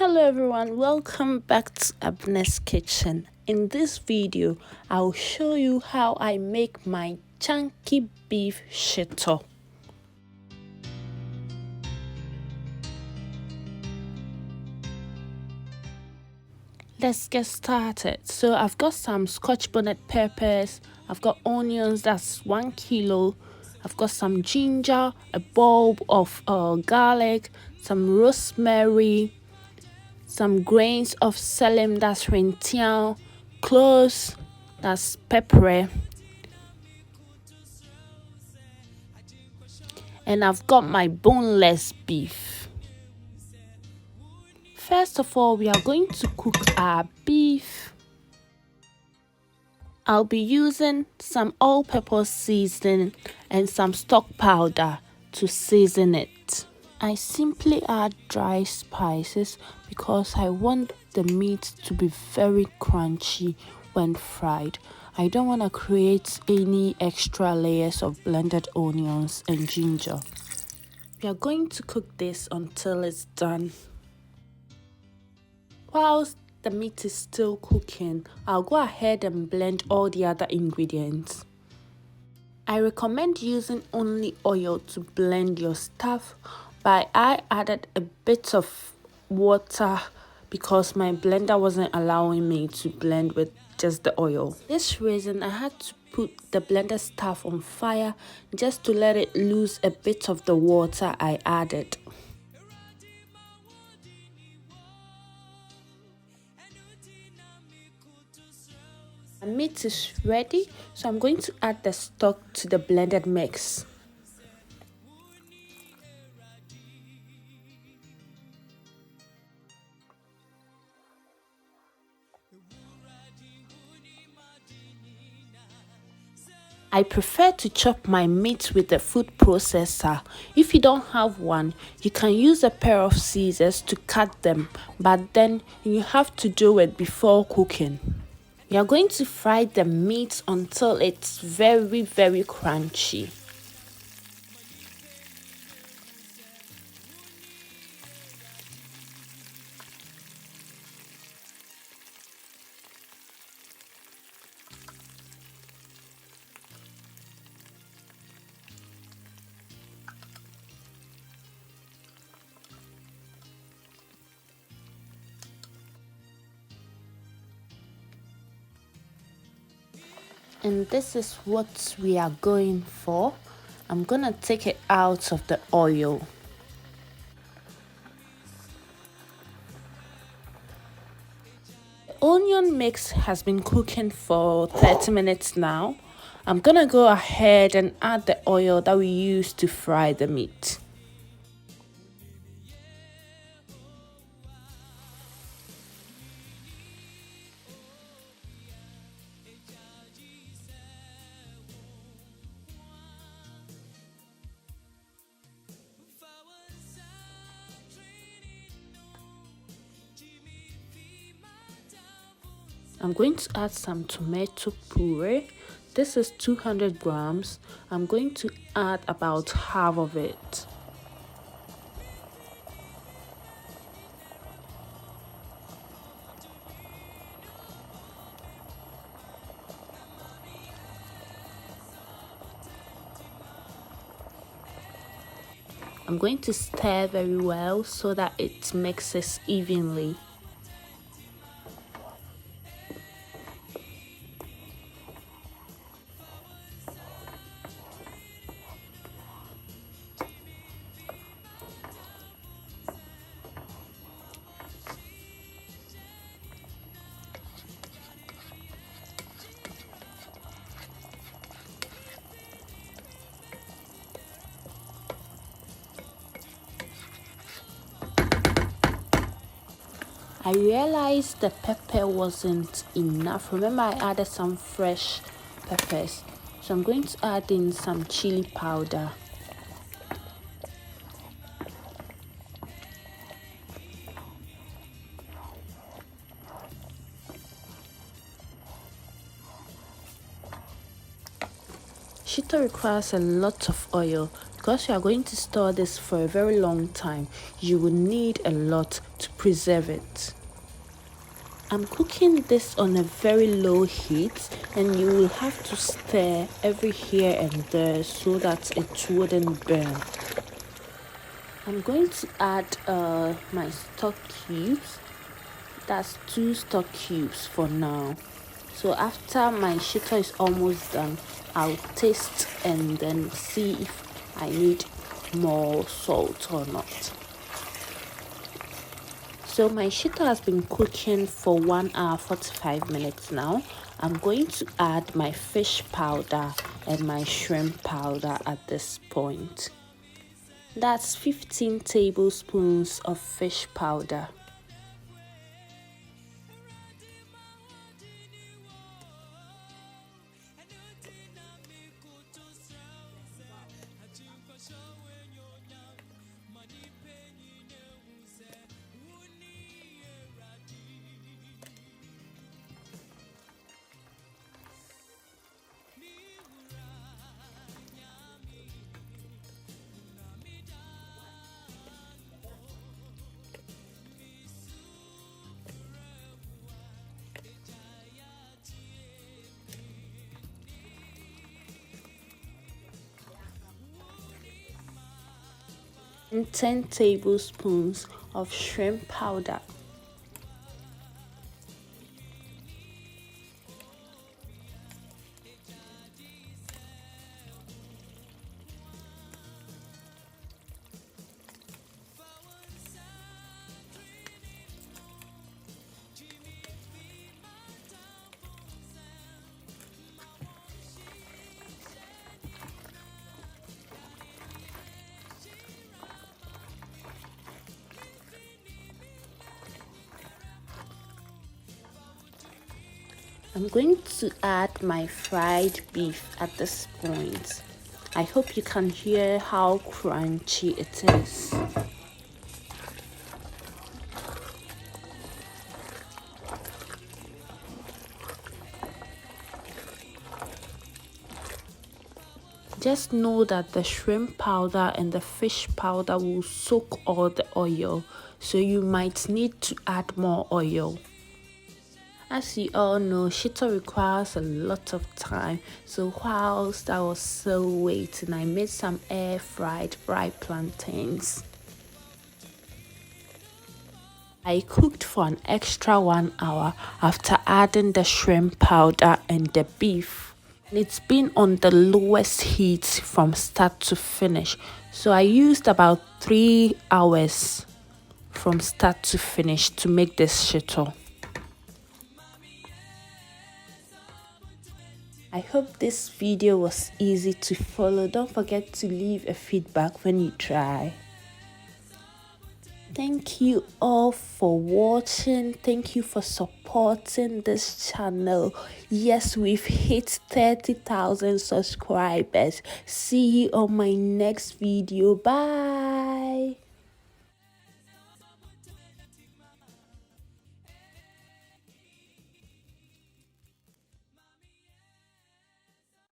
Hello everyone, welcome back to Abena'sKitchen. In this video, I'll show you how I make my chunky beef shito. Let's get started. So I've got some scotch bonnet peppers, I've got onions, that's 1 kilo, I've got some ginger, a bulb of garlic, some rosemary, some grains of Selim, that's rentian, cloves, that's pepper, and I've got my boneless beef. First of all, we are going to cook our beef. I'll be using some all-purpose seasoning and some stock powder to season it. I simply add dry spices because I want the meat to be very crunchy when fried. I don't want to create any extra layers of blended onions and ginger. We are going to cook this until it's done. Whilst the meat is still cooking, I'll go ahead and blend all the other ingredients. I recommend using only oil to blend your stuff, but I added a bit of water because my blender wasn't allowing me to blend with just the oil. For this reason, I had to put the blender stuff on fire just to let it lose a bit of the water I added. The meat is ready, so I'm going to add the stock to the blended mix. I prefer to chop my meat with a food processor. If you don't have one, you can use a pair of scissors to cut them, but then you have to do it before cooking. You are going to fry the meat until it's very crunchy. And this is what we are going for. I'm gonna take it out of the oil. The onion mix has been cooking for 30 minutes now. I'm gonna go ahead and add the oil that we used to fry the meat. I'm going to add some tomato puree. This is 200 grams. I'm going to add about half of it. I'm going to stir very well so that it mixes evenly. I realized the pepper wasn't enough. Remember, I added some fresh peppers. So I'm going to add in some chili powder. Shito requires a lot of oil because you are going to store this for a very long time, you will need a lot to preserve it. I'm cooking this on a very low heat, and you will have to stir every here and there so that it wouldn't burn. I'm going to add my stock cubes. That's 2 stock cubes for now. So after my shito is almost done, I'll taste and then see if I need more salt or not. So my shito has been cooking for 1 hour 45 minutes now. I'm going to add my fish powder and my shrimp powder at this point. That's 15 tablespoons of fish powder. And 10 tablespoons of shrimp powder. I'm going to add my fried beef at this point. I hope you can hear how crunchy it is. Just know that the shrimp powder and the fish powder will soak all the oil, so you might need to add more oil. As you all know, shito requires a lot of time, so whilst I was still waiting, I made some air-fried plantains. I cooked for an extra 1 hour after adding the shrimp powder and the beef. It's been on the lowest heat from start to finish, so I used about 3 hours from start to finish to make this shito. I hope this video was easy to follow. Don't forget to leave a feedback when you try. Thank you all for watching. Thank you for supporting this channel. Yes, we've hit 30,000 subscribers. See you on my next video. Bye.